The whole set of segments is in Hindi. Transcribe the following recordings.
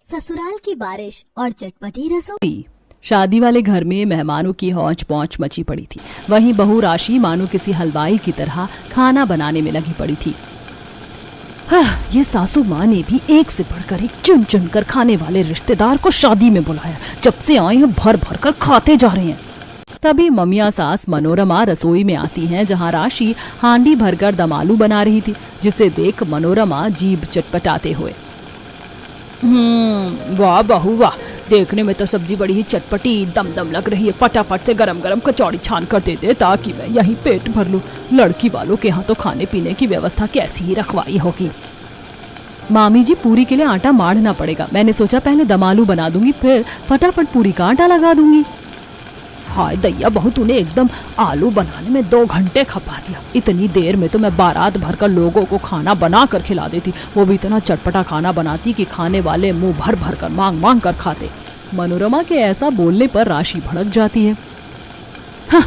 ससुराल की बारिश और चटपटी रसोई। शादी वाले घर में मेहमानों की हौच पौच मची पड़ी थी। वहीं बहू राशि मानो किसी हलवाई की तरह खाना बनाने में लगी पड़ी थी। ये सासू माँ ने भी एक से बढ़कर एक चुन चुन कर खाने वाले रिश्तेदार को शादी में बुलाया। जब से आए हैं भर भर कर खाते जा रहे हैं। तभी ममिया सास मनोरमा रसोई में आती हैं, जहाँ राशि हांडी भरकर दम आलू बना रही थी, जिसे देख मनोरमा जीभ चटपटाते हुए, वाह बहू वाह, देखने में तो सब्जी बड़ी ही चटपटी दम दम लग रही है। फटाफट से गरम गरम कचौड़ी छान कर दे दे ताकि मैं यहीं पेट भर लूं। लड़की वालों के यहाँ तो खाने पीने की व्यवस्था कैसी ही रखवाई होगी। मामी जी, पूरी के लिए आटा मारना पड़ेगा। मैंने सोचा पहले दम आलू बना दूंगी, फिर फटाफट पूरी का आटा लगा दूंगी। हाय दैया बहू, तूने एकदम आलू बनाने में 2 घंटे खपा दिया। इतनी देर में तो मैं बारात भरकर लोगों को खाना बना कर खिला देती। वो भी इतना चटपटा खाना बनाती कि खाने वाले मुंह भर भर कर मांग मांग कर खाते। मनोरमा के ऐसा बोलने पर राशि भड़क जाती है। हाँ,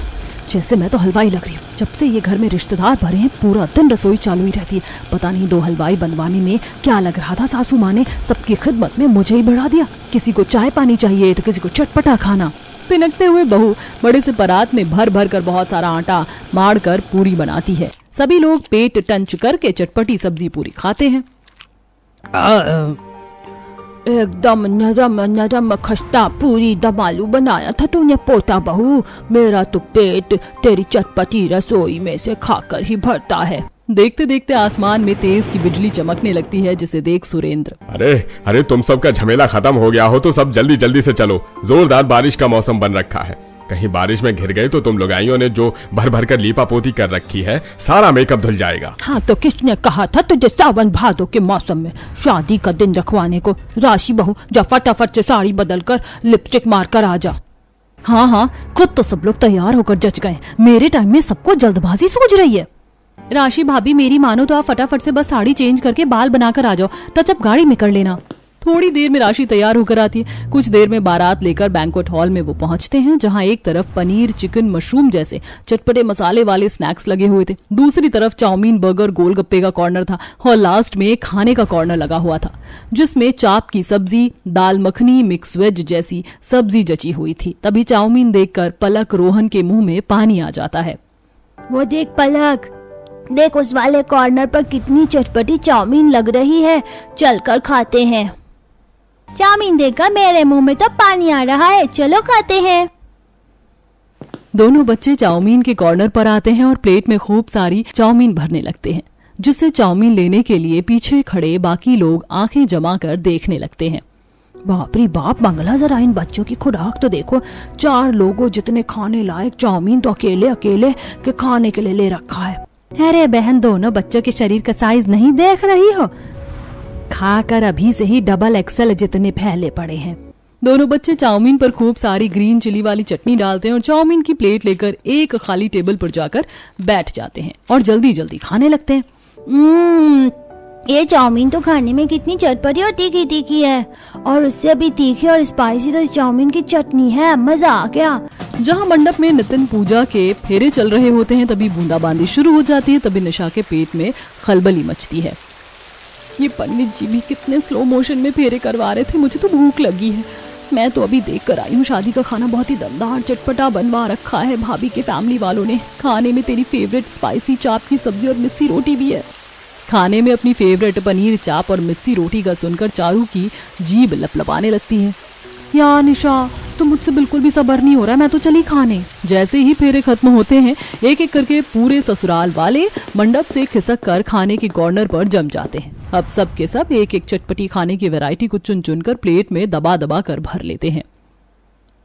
जैसे मैं तो हलवाई लग रही हूँ। जब से ये घर में रिश्तेदार भरे हैं, पूरा दिन रसोई चालू ही रहती है। पता नहीं 2 हलवाई बनवाने में क्या लग रहा था। सासू माँ ने सबकी खिदमत में मुझे ही बढ़ा दिया। किसी को चाय पानी चाहिए तो किसी को चटपटा खाना। पिनकते हुए बहू बड़े से परात में भर भर कर बहुत सारा आटा मार कर पूरी बनाती है। सभी लोग पेट टंच करके चटपटी सब्जी पूरी खाते हैं। एकदम नरम नरम खस्ता पूरी दम आलू बनाया था तूने पोता बहू। मेरा तो पेट तेरी चटपटी रसोई में से खाकर ही भरता है। देखते देखते आसमान में तेज की बिजली चमकने लगती है, जिसे देख सुरेंद्र, अरे तुम सबका झमेला खत्म हो गया हो तो सब जल्दी जल्दी से चलो। जोरदार बारिश का मौसम बन रखा है। कहीं बारिश में घिर गए तो तुम लुगाइयों ने जो भर भर कर लीपा पोती कर रखी है, सारा मेकअप धुल जाएगा। हाँ, तो किसने कहा था तुझे सावन भादों के मौसम में शादी का दिन रखवाने को? राशि बहू, जा फटाफट से साड़ी बदल कर लिपस्टिक मार कर आ जा। हाँ, खुद तो सब लोग तैयार होकर जच गए। मेरे टाइम में सबको जल्दबाजी सूझ रही है। राशि भाभी, मेरी मानो तो आप फटाफट से बस साड़ी चेंज करके बाल बनाकर आ जाओ, टचअप गाड़ी में कर लेना। थोड़ी देर में राशि तैयार होकर आती है। कुछ देर में बारात लेकर बैंक्वेट हॉल में वो पहुंचते हैं, जहां एक तरफ पनीर, चिकन, मशरूम जैसे चटपटे मसाले वाले स्नैक्स लगे हुए थे। दूसरी तरफ चाउमीन, बर्गर, गोलगप्पे का कॉर्नर था और लास्ट में खाने का कॉर्नर लगा हुआ था, जिसमें चाप की सब्जी, दाल मखनी, मिक्स वेज जैसी सब्जी जची हुई थी। तभी चाउमीन देखकर पलक रोहन के मुंह में पानी आ जाता है। वो देख पलक, देख उस वाले कॉर्नर पर कितनी चटपटी चाउमीन लग रही है। चलकर खाते हैं। चाउमीन देखकर मेरे मुंह में तो पानी आ रहा है। चलो खाते हैं। दोनों बच्चे चाउमीन के कॉर्नर पर आते हैं और प्लेट में खूब सारी चाउमीन भरने लगते हैं, जिससे चाउमीन लेने के लिए पीछे खड़े बाकी लोग आंखें जमा कर देखने लगते हैं। बाप रे बाप, मंगला जरा इन बच्चों की खुराक तो देखो। 4 लोगों जितने खाने लायक चाउमीन तो अकेले अकेले के खाने के लिए ले रखा है। अरे बहन, दोनों बच्चों के शरीर का साइज नहीं देख रही हो? खाकर अभी से ही डबल एक्सेल जितने फैले पड़े हैं। दोनों बच्चे चाउमीन पर खूब सारी ग्रीन चिली वाली चटनी डालते हैं और चाउमीन की प्लेट लेकर एक खाली टेबल पर जाकर बैठ जाते हैं और जल्दी जल्दी खाने लगते हैं। ये चाउमीन तो खाने में कितनी चटपटी और तीखी तीखी है, और उससे भी तीखी और स्पाइसी तो चाउमीन की चटनी है। मजा आ गया। जहाँ मंडप में नितिन पूजा के फेरे चल रहे होते हैं, तभी बूंदाबांदी शुरू हो जाती है। तभी निशा के पेट में खलबली मचती है। ये पंडित जी भी कितने स्लो मोशन में फेरे करवा रहे थे। मुझे तो भूख लगी है। मैं तो अभी देख कर आई हूँ। शादी का खाना बहुत ही दमदार चटपटा बनवा रखा है भाभी के फैमिली वालों ने। खाने में तेरी फेवरेट स्पाइसी चाप की सब्जी और मिस्सी रोटी भी है। खाने में अपनी फेवरेट पनीर चाप और मिस्सी रोटी का सुनकर चारू की जीभ लपलपाने लगती है। यार निशा, तो मुझसे बिल्कुल भी सब्र नहीं हो रहा। मैं तो चली खाने। जैसे ही फेरे खत्म होते हैं, एक एक करके पूरे ससुराल वाले मंडप से खिसक कर खाने के कॉर्नर पर जम जाते हैं। अब सब के सब एक एक चटपटी खाने की वैरायटी को चुन चुन कर प्लेट में दबा दबा कर भर लेते हैं।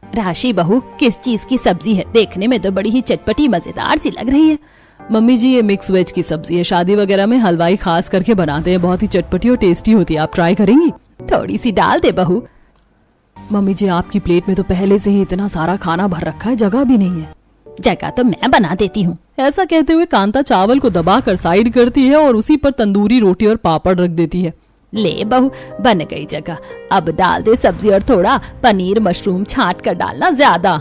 राशि बहू, किस चीज की सब्जी है? देखने में तो बड़ी ही चटपटी मजेदार सी लग रही है। मम्मी जी, ये मिक्स वेज की सब्जी है। शादी वगैरह में हलवाई खास करके बनाते हैं। बहुत ही चटपटी और टेस्टी होती है। आप ट्राई करेंगी? थोड़ी सी डाल दे बहू। मम्मी जी, आपकी प्लेट में तो पहले से ही इतना सारा खाना भर रखा है, जगह भी नहीं है। जगह तो मैं बना देती हूँ। ऐसा कहते हुए कांता चावल को दबाकर साइड करती है और उसी पर तंदूरी रोटी और पापड़ रख देती है। ले बहू, बन गई जगह। अब डाल दे सब्जी और थोड़ा पनीर मशरूम छांट कर डालना ज्यादा।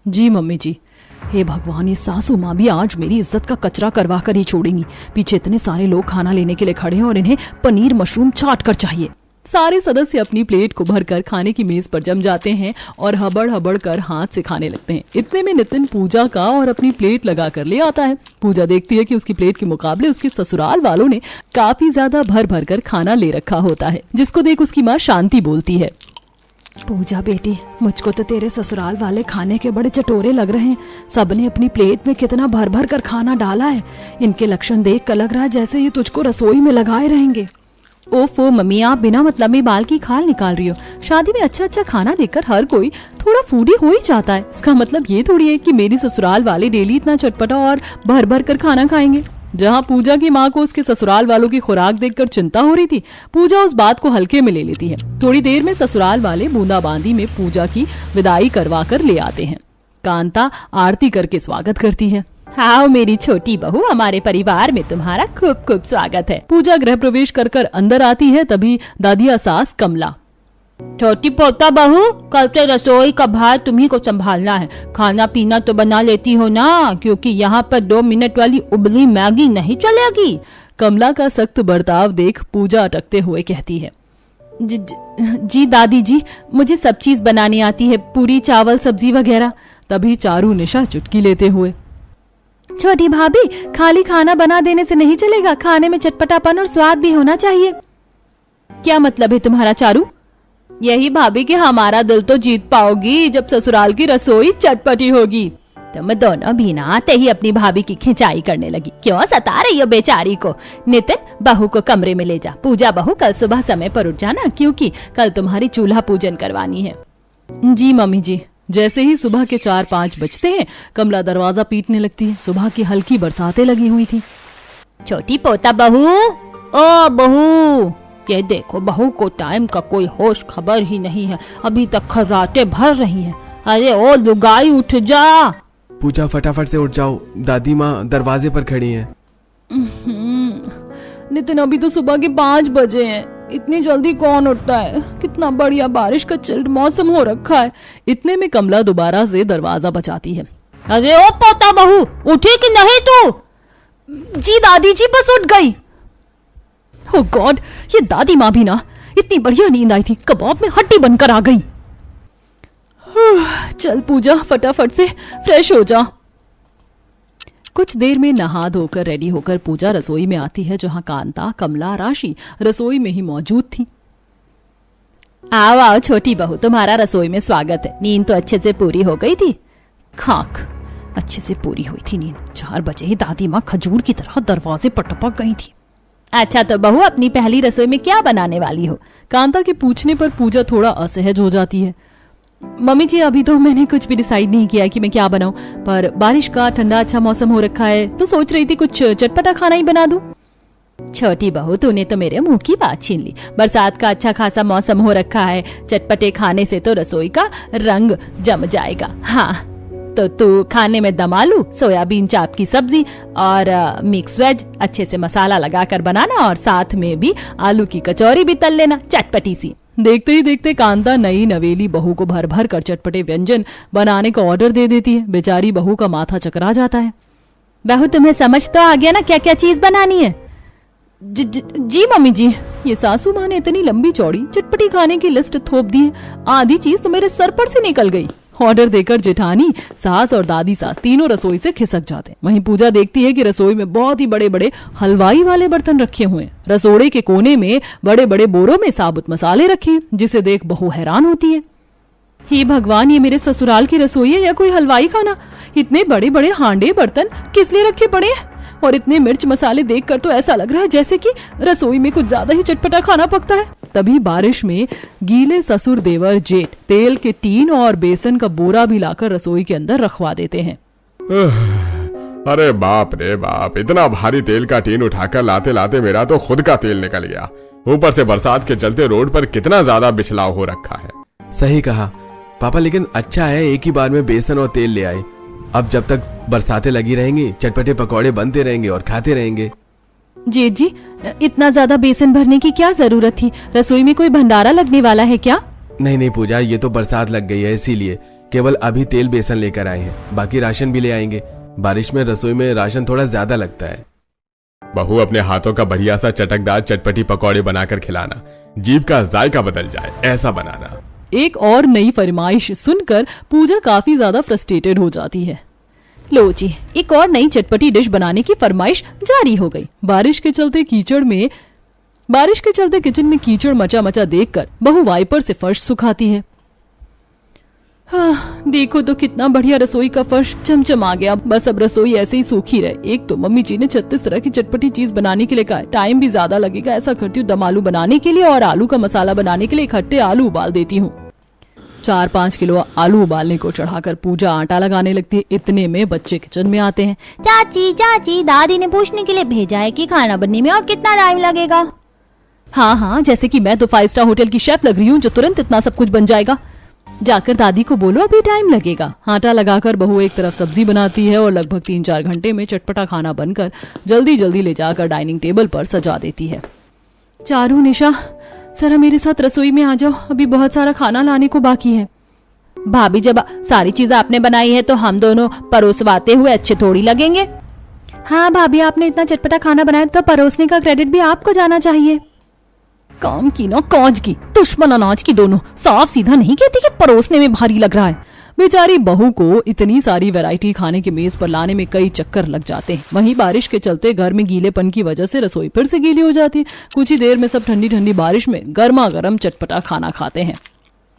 जी मम्मी जी। हे भगवान, ये सासू माँ भी आज मेरी इज्जत का कचरा करवा कर ही छोड़ेंगी। पीछे इतने सारे लोग खाना लेने के लिए खड़े हैं और इन्हें पनीर मशरूम छाट कर चाहिए। सारे सदस्य अपनी प्लेट को भरकर खाने की मेज पर जम जाते हैं और हबड़ हबड़ कर हाथ से खाने लगते हैं। इतने में नितिन पूजा का और अपनी प्लेट लगा कर ले आता है। पूजा देखती है कि उसकी प्लेट के मुकाबले उसके ससुराल वालों ने काफी ज्यादा भर भर कर खाना ले रखा होता है, जिसको देख उसकी माँ शांति बोलती है, पूजा बेटी, मुझको तो तेरे ससुराल वाले खाने के बड़े चटोरे लग रहे हैं। सबने अपनी प्लेट में कितना भर भर कर खाना डाला है। इनके लक्षण देख कर लग रहा है जैसे ये तुझको रसोई में लगाए रहेंगे। ओफो मम्मी, आप बिना मतलब में बाल की खाल निकाल रही हो। शादी में अच्छा अच्छा खाना देखकर हर कोई थोड़ा फूडी हो ही जाता है। इसका मतलब ये थोड़ी है कि मेरी ससुराल वाले डेली इतना चटपटा और भर भर कर खाना खाएंगे। जहाँ पूजा की माँ को उसके ससुराल वालों की खुराक देखकर चिंता हो रही थी, पूजा उस बात को हल्के में ले लेती है। थोड़ी देर में ससुराल वाले बूंदाबांदी में पूजा की विदाई करवा कर ले आते हैं। कांता आरती करके स्वागत करती है। हाँ मेरी छोटी बहू, हमारे परिवार में तुम्हारा खूब खूब स्वागत है। पूजा गृह प्रवेश कर अंदर आती है, तभी दादिया सास कमला, छोटी पोता बहू, कल से रसोई का भार तुम्ही को संभालना है। खाना पीना तो बना लेती हो ना, क्योंकि यहाँ पर 2 मिनट वाली उबली मैगी नहीं चलेगी। कमला का सख्त बर्ताव देख पूजा अटकते हुए कहती है, जी दादी जी, मुझे सब चीज बनानी आती है, पूरी चावल सब्जी वगैरह। तभी चारू निशा चुटकी लेते हुए, छोटी भाभी, खाली खाना बना देने से नहीं चलेगा, खाने में चटपटापन और स्वाद भी होना चाहिए। क्या मतलब है तुम्हारा चारू? यही भाभी कि हमारा दिल तो जीत पाओगी जब ससुराल की रसोई चटपटी होगी। तुम दोनों भी ना आते ही अपनी भाभी की खिंचाई करने लगी। क्यों सता रही हो बेचारी को? नितिन, बहू को कमरे में ले जा। पूजा बहू, कल सुबह समय पर उठ जाना, क्योंकि कल तुम्हारी चूल्हा पूजन करवानी है। जी मम्मी जी। जैसे ही सुबह के 4-5 बजते हैं, कमला दरवाजा पीटने लगती है। सुबह की हल्की बरसातें लगी हुई थी। छोटी पोता बहू, ओ बहू, ये देखो, बहू को टाइम का कोई होश खबर ही नहीं है, अभी तक खर्राटे भर रही हैं। अरे ओ लुगाई, उठ जा। पूजा फटाफट से उठ जाओ, दादी माँ दरवाजे पर खड़ी हैं। नितिन, अभी तो सुबह के 5 बजे हैं, इतनी जल्दी कौन उठता है? कितना बढ़िया बारिश का चिल्ड मौसम हो रखा है। इतने में कमला दोबारा से दरवाजा बचाती है। अरे ओ पोता बहू, उठी कि नहीं तू? जी दादी जी, बस उठ गई। ओ गॉड, ये दादी माँ भी ना, इतनी बढ़िया नींद आई थी, कबाब में हड्डी बनकर आ गई। चल पूजा, फटाफट से फ्रेश हो जा। कुछ देर में नहा धोकर रेडी होकर पूजा रसोई में आती है, जहां कांता, कमला, राशि रसोई में ही मौजूद थी। आओ आओ छोटी बहू, तुम्हारा रसोई में स्वागत है। नींद तो अच्छे से पूरी हो गई थी? खाक, अच्छे से पूरी हुई थी नींद। 4 बजे ही दादी माँ खजूर की तरह दरवाजे पर टपक गई थी। अच्छा तो बहू, अपनी पहली रसोई में क्या बनाने वाली हो? कांता के पूछने पर पूजा थोड़ा असहज हो जाती है। मम्मी जी, अभी तो मैंने कुछ भी डिसाइड नहीं किया कि मैं क्या बनाऊं, पर बारिश का ठंडा अच्छा मौसम हो रखा है तो सोच रही थी कुछ चटपटा खाना ही बना दूं। छोटी बहू, तूने तो मेरे मुंह की बात छीन ली। बरसात का अच्छा खासा मौसम हो रखा है, चटपटे खाने से तो रसोई का रंग जम जाएगा। हाँ तो तू खाने में दम आलू, सोयाबीन चाप की सब्जी और मिक्स वेज अच्छे से मसाला लगाकर बनाना, और साथ में भी आलू की कचौरी भी तल लेना, चटपटी सी। देखते ही देखते कांता नई नवेली बहू को भर भर कर चटपटे व्यंजन बनाने का ऑर्डर दे देती है। बेचारी बहू का माथा चकरा जाता है। बहू, तुम्हें समझ तो आ गया ना क्या क्या चीज बनानी है? जी मम्मी जी। ये सासू माँ ने इतनी लंबी चौड़ी चटपटी खाने की लिस्ट थोप दी है, आधी चीज तो मेरे सर पर से निकल गई। ऑर्डर देकर जेठानी, सास और दादी सास तीनों रसोई से खिसक जाते हैं। वहीं पूजा देखती है कि रसोई में बहुत ही बड़े बड़े हलवाई वाले बर्तन रखे हुए हैं। रसोड़े के कोने में बड़े बड़े बोरों में साबुत मसाले रखे हैं, जिसे देख बहू हैरान होती है। हे भगवान, ये मेरे ससुराल की रसोई है या कोई हलवाई खाना? इतने बड़े बड़े हांडे बर्तन किस लिए रखे पड़े हैं? और इतने मिर्च मसाले देखकर तो ऐसा लग रहा है जैसे कि रसोई में कुछ ज्यादा ही चटपटा खाना पकता है। तभी बारिश में गीले ससुर देवर जेठ तेल के टीन और बेसन का बोरा भी लाकर रसोई के अंदर रखवा देते हैं। अरे बाप रे बाप, इतना भारी तेल का टीन उठाकर लाते लाते मेरा तो खुद का तेल निकल गया। ऊपर से बरसात के चलते रोड पर कितना ज्यादा बिछलाव हो रखा है। सही कहा पापा, लेकिन अच्छा है एक ही बार में बेसन और तेल ले आए। अब जब तक बरसातें लगी रहेंगी, चटपटे पकौड़े बनते रहेंगे और खाते रहेंगे। जेठ जी, इतना ज्यादा बेसन भरने की क्या जरूरत थी? रसोई में कोई भंडारा लगने वाला है क्या? नहीं पूजा, ये तो बरसात लग गई है, इसीलिए केवल अभी तेल बेसन लेकर आए हैं। बाकी राशन भी ले आएंगे। बारिश में रसोई में राशन थोड़ा ज्यादा लगता है। बहू, अपने हाथों का बढ़िया सा चटकदार चटपटी पकौड़े बनाकर खिलाना। जीभ का जायका बदल जाए, ऐसा बनाना। एक और नई फरमाइश सुनकर पूजा काफी ज्यादा फ्रस्ट्रेटेड हो जाती है। लो जी, एक और नई चटपटी डिश बनाने की फरमाइश जारी हो गई। बारिश के चलते किचन में कीचड़ मचा मचा देखकर बहू वाइपर से फर्श सुखाती है। हाँ, देखो तो कितना बढ़िया रसोई का फर्श चमचमा गया। बस अब रसोई ऐसे ही सूखी रहे। एक तो मम्मी जी ने 36 तरह की चटपटी चीज बनाने के लिए कहा है, टाइम भी ज्यादा लगेगा। ऐसा करती हूँ, दम आलू बनाने के लिए और आलू का मसाला बनाने के लिए इकट्ठे आलू उबाल देती हूँ। 4-5 किलो आलू उबालने को चढ़ाकर पूजा आटा लगाने लगती है। इतने में बच्चे किचन में आते हैं। चाची, दादी ने पूछने के लिए भेजा है कि खाना बनने में और कितना टाइम लगेगा। हाँ, जैसे कि मैं तो 5 स्टार होटल की शेफ लग रही हूँ जो तुरंत इतना सब कुछ बन जाएगा। जाकर दादी को बोलो अभी टाइम लगेगा। आटा लगाकर बहू एक तरफ सब्जी बनाती है और लगभग 3-4 घंटे में चटपटा खाना बनकर जल्दी जल्दी ले जाकर डाइनिंग टेबल पर सजा देती है। चारू, निशा, जरा मेरे साथ रसोई में आ जाओ, अभी बहुत सारा खाना लाने को बाकी है। भाभी, जब सारी चीजें आपने बनाई है तो हम दोनों परोसवाते हुए अच्छे थोड़ी लगेंगे। हाँ भाभी, आपने इतना चटपटा खाना बनाया तो परोसने का क्रेडिट भी आपको जाना चाहिए। काम की ना काज की, दुश्मन अनाज की दोनों। साफ सीधा नहीं कहती कि परोसने में भारी लग रहा है। बेचारी बहू को इतनी सारी वैरायटी खाने के मेज पर लाने में कई चक्कर लग जाते हैं। वहीं बारिश के चलते घर में गीलेपन की वजह से रसोई फिर से गीली हो जाती है। कुछ ही देर में सब ठंडी ठंडी बारिश में गर्मा गर्म चटपटा खाना खाते हैं।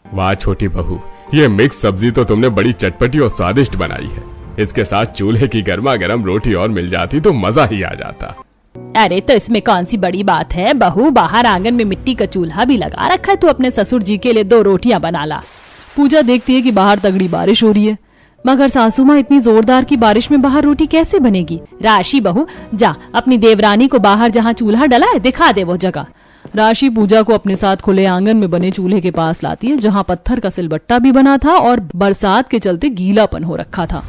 वाह छोटी बहू, ये मिक्स सब्जी तो तुमने बड़ी चटपटी और स्वादिष्ट बनाई है। इसके साथ चूल्हे की गर्मा गर्म रोटी और मिल जाती तो मजा ही आ जाता। अरे तो इसमें कौन सी बड़ी बात है बहू, बाहर आंगन में मिट्टी का चूल्हा भी लगा रखा है, तू अपने ससुर जी के लिए 2 रोटियां बना ला। पूजा देखती है कि बाहर तगड़ी बारिश हो रही है, मगर सासू माँ इतनी जोरदार की बारिश में बाहर रोटी कैसे बनेगी। राशि बहू, जा अपनी देवरानी को बाहर जहाँ चूल्हा डला है दिखा दे वो जगह। राशि पूजा को अपने साथ खुले आंगन में बने चूल्हे के पास लाती है, जहाँ पत्थर का सिलबट्टा भी बना था और बरसात के चलते गीलापन हो रखा था।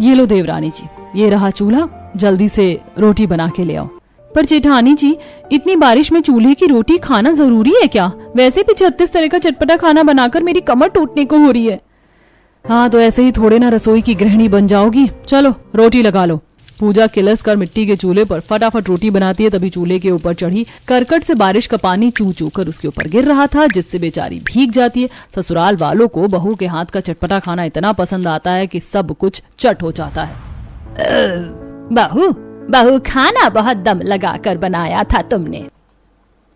ये लो देवरानी जी, ये रहा चूल्हा, जल्दी से रोटी बना के ले आओ। पर जेठानी जी, इतनी बारिश में चूल्हे की रोटी खाना जरूरी है क्या? वैसे भी 36 तरह का चटपटा खाना बनाकर मेरी कमर टूटने को हो रही है। हाँ, तो ऐसे ही थोड़े ना रसोई की गृहिणी बन जाओगी। चलो रोटी लगा लो। पूजा किलस कर मिट्टी के चूल्हे पर फटाफट रोटी बनाती है। तभी चूल्हे के ऊपर चढ़ी करकट से बारिश का पानी चू चू कर उसके ऊपर गिर रहा था, जिससे बेचारी भीग जाती है। ससुराल वालों को बहू के हाथ का चटपटा खाना इतना पसंद आता है कि सब कुछ चट हो जाता है। बहू, खाना बहुत दम लगाकर बनाया था तुमने।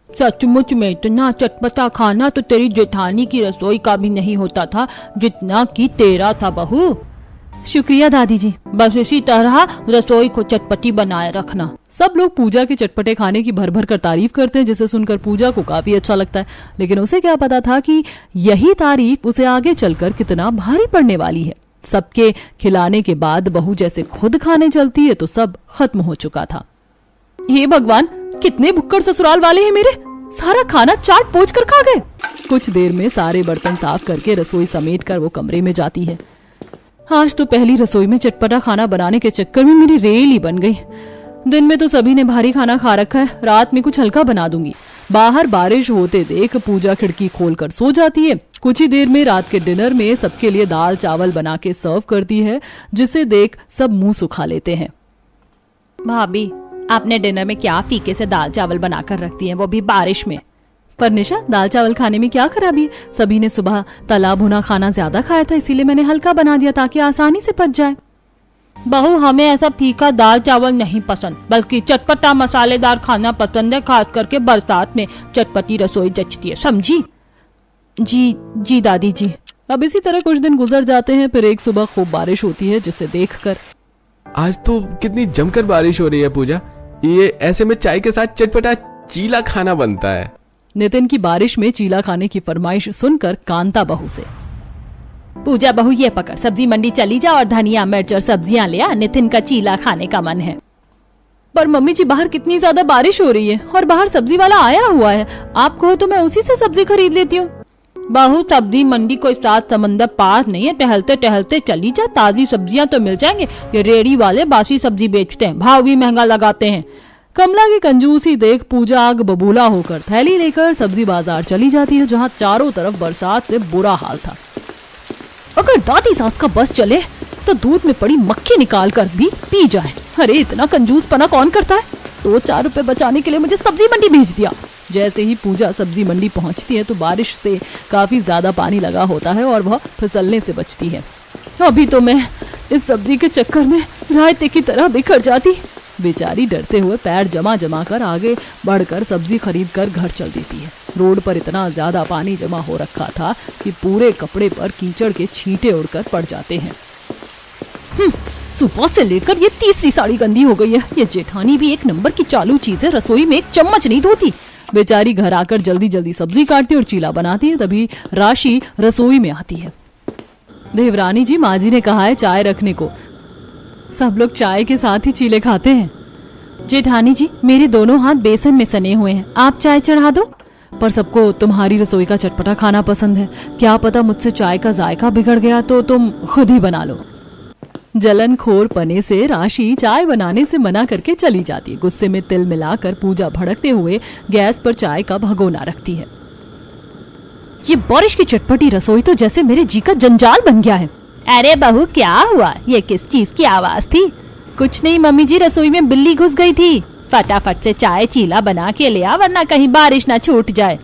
सचमुच में इतना चटपटा खाना तो तेरी जेठानी की रसोई का भी नहीं होता था जितना कि तेरा था बहू। शुक्रिया दादी जी, बस इसी तरह रसोई को चटपटी बनाए रखना। सब लोग पूजा के चटपटे खाने की भर भर कर तारीफ करते हैं, जिसे सुनकर पूजा को काफी अच्छा लगता है। लेकिन उसे क्या पता था कि यही तारीफ उसे आगे चलकर कितना भारी पड़ने वाली है। सबके खिलाने के बाद बहू जैसे खुद खाने चलती है तो सब खत्म हो चुका था। हे भगवान, कितने भुक्कड़ ससुराल वाले हैं मेरे, सारा खाना चाट पोंछ कर खा गए। कुछ देर में सारे बर्तन साफ करके रसोई समेट कर वो कमरे में जाती है। आज तो पहली रसोई में चटपटा खाना बनाने के चक्कर में मेरी रेल ही बन गई। दिन में तो सभी ने भारी खाना खा रखा है, रात में कुछ हल्का बना दूंगी। बाहर बारिश होते देख पूजा खिड़की खोलकर सो जाती है। कुछ ही देर में रात के डिनर में सबके लिए दाल चावल बना के सर्व करती है, जिसे देख सब मुंह सुखा लेते हैं। भाभी, आपने डिनर में क्या फीके से दाल चावल बनाकर रखती हैं, वो भी बारिश में। पर निशा, दाल चावल खाने में क्या खराबी है? सभी ने सुबह तला भुना खाना ज्यादा खाया था, इसीलिए मैंने हल्का बना दिया ताकि आसानी से पच जाए। बहू, हमें ऐसा फीका दाल चावल नहीं पसंद, बल्कि चटपटा मसालेदार खाना पसंद है। खास करके बरसात में चटपटी रसोई जचती है, समझी? जी दादी जी। अब इसी तरह कुछ दिन गुजर जाते हैं। फिर एक सुबह खूब बारिश होती है, जिसे देखकर आज तो कितनी जमकर बारिश हो रही है पूजा। ये ऐसे में चाय के साथ चटपटा चीला खाना बनता है। नितिन की बारिश में चीला खाने की फरमाइश सुनकर कांता बहू से, पूजा बहू ये पकड़, सब्जी मंडी चली जा और धनिया मिर्च और सब्जियां ले आ, नितिन का चीला खाने का मन है। पर मम्मी जी, बाहर कितनी ज्यादा बारिश हो रही है और बाहर सब्जी वाला आया हुआ है। आप कहो तो मैं उसी से सब्जी खरीद लेती हूँ। बहू, सब्जी मंडी कोई 7 समंदर पार नहीं है, टहलते टहलते चली जा, ताजी सब्जियां तो मिल जाएंगे। ये रेड़ी वाले बासी सब्जी बेचते हैं, भाव भी महंगा लगाते हैं। कमला की कंजूसी देख पूजा आग बबूला होकर थैली लेकर सब्जी बाजार चली जाती है, जहाँ चारों तरफ बरसात से बुरा हाल था। अगर दादी सास का बस चले तो दूध में पड़ी मक्खी निकाल कर भी पी जाए। अरे इतना कंजूस पना कौन करता है? 2-4 रुपए बचाने के लिए मुझे सब्जी मंडी भेज दिया। जैसे ही पूजा सब्जी मंडी पहुंचती है तो बारिश से काफी ज्यादा पानी लगा होता है और वह फिसलने से बचती है। अभी तो मैं इस सब्जी के चक्कर में रायते की तरह बिखर जाती। बेचारी डरते हुए पैर जमा जमा कर आगे बढ़कर सब्जी खरीद कर घर चल देती है। रोड पर इतना ज्यादा पानी जमा हो रखा था कि पूरे कपड़े पर कीचड़ के छींटे उड़कर पड़ जाते हैं। सुबह से लेकर ये तीसरी साड़ी गंदी हो गई है। ये जेठानी भी एक नंबर की चालू चीज है, रसोई में एक चम्मच नहीं धोती। बेचारी घर आकर जल्दी जल्दी सब्जी काटती और चीला बनाती है। तभी राशि रसोई में आती है। देवरानी जी, माँ जी ने कहा है चाय रखने को। सब लोग चाय के साथ ही चीले खाते हैं। जेठानी जी, मेरे दोनों हाथ बेसन में सने हुए हैं, आप चाय चढ़ा दो। पर सबको तुम्हारी रसोई का चटपटा खाना पसंद है। क्या पता मुझसे चाय का जायका बिगड़ गया तो तुम खुद ही बना लो। जलनखोर पने से राशि चाय बनाने से मना करके चली जाती है। गुस्से में तिल मिलाकर पूजा भड़कते हुए गैस पर चाय का भगोना रखती है। ये बारिश की चटपटी रसोई तो जैसे मेरे जी का जंजाल बन गया है। अरे बहू, क्या हुआ? ये किस चीज की आवाज थी? कुछ नहीं मम्मी जी, रसोई में बिल्ली घुस गई थी। फटाफट से चाय चीला बना के ले आ, वरना कहीं बारिश ना छूट जाए।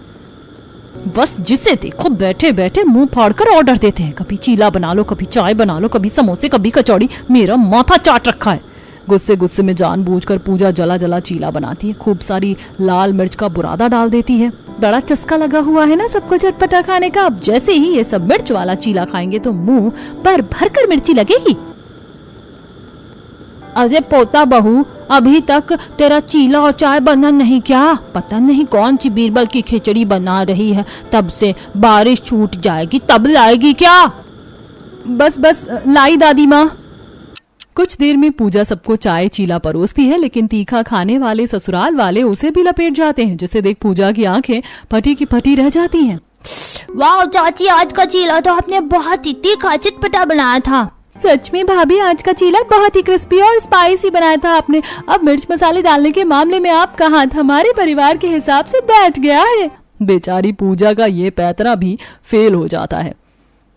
बस जिसे देखो बैठे बैठे मुंह फाड़कर ऑर्डर देते हैं। कभी चीला बना लो, कभी चाय बना लो, कभी समोसे, कभी कचौड़ी। मेरा माथा चाट रखा है। गुस्से गुस्से में जानबूझकर पूजा जला जला चीला बनाती है। खूब सारी लाल मिर्च का बुरादा डाल देती है। बड़ा चस्का लगा हुआ है ना सबको चटपटा खाने का। अब जैसे ही ये सब मिर्च वाला चीला खाएंगे तो मुंह पर भरकर मिर्ची लगेगी। अरे पोता बहू, अभी तक तेरा चीला और चाय बना नहीं क्या? पता नहीं कौन सी बीरबल की खिचड़ी बना रही है। तब से बारिश छूट जाएगी तब लाएगी क्या? बस बस लाई दादी माँ। कुछ देर में पूजा सबको चाय चीला परोसती है, लेकिन तीखा खाने वाले ससुराल वाले उसे भी लपेट जाते हैं, जिसे देख पूजा की आंखें फटी की फटी रह जाती हैं। वाह चाची, आज का चीला तो आपने बहुत ही तीखा चटपटा बनाया था। सच में भाभी, आज का चीला बहुत ही क्रिस्पी और स्पाइसी बनाया था आपने। अब मिर्च मसाले डालने के मामले में आपका हाथ हमारे परिवार के हिसाब से बैठ गया है। बेचारी पूजा का ये पैतरा भी फेल हो जाता है।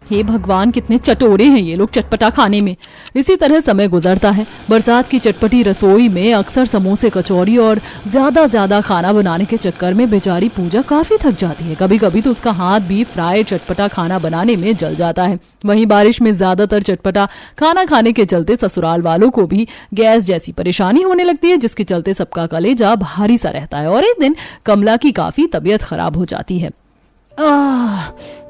हे भगवान, कितने चटोरे हैं ये लोग चटपटा खाने में। इसी तरह समय गुजरता है। बरसात की चटपटी रसोई में अक्सर समोसे, कचौड़ी और ज्यादा खाना बनाने के चक्कर में बेचारी पूजा काफी थक जाती है। कभी कभी तो उसका हाथ भी फ्राई चटपटा खाना बनाने में जल जाता है। वहीं बारिश में ज्यादातर चटपटा खाना खाने के चलते ससुराल वालों को भी गैस जैसी परेशानी होने लगती है, जिसके चलते सबका कलेजा भारी सा रहता है। और एक दिन कमला की काफी तबीयत खराब हो जाती है।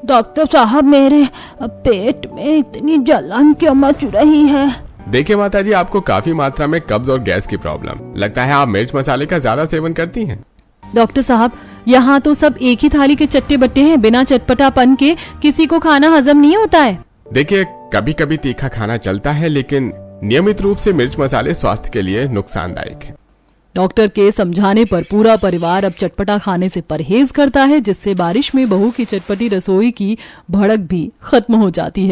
डॉक्टर साहब, मेरे पेट में इतनी जलन क्यों मच रही है? देखिए माता जी, आपको काफी मात्रा में कब्ज और गैस की प्रॉब्लम लगता है। आप मिर्च मसाले का ज्यादा सेवन करती हैं। डॉक्टर साहब, यहाँ तो सब एक ही थाली के चट्टे बट्टे हैं। बिना चटपटापन के किसी को खाना हजम नहीं होता है। देखिए, कभी कभी तीखा खाना चलता है, लेकिन नियमित रूप से मिर्च मसाले स्वास्थ्य के लिए नुकसानदायक है। डॉक्टर के समझाने पर पूरा परिवार अब चटपटा खाने से परहेज करता है, जिससे बारिश में बहू की चटपटी रसोई की भड़क भी खत्म हो जाती है।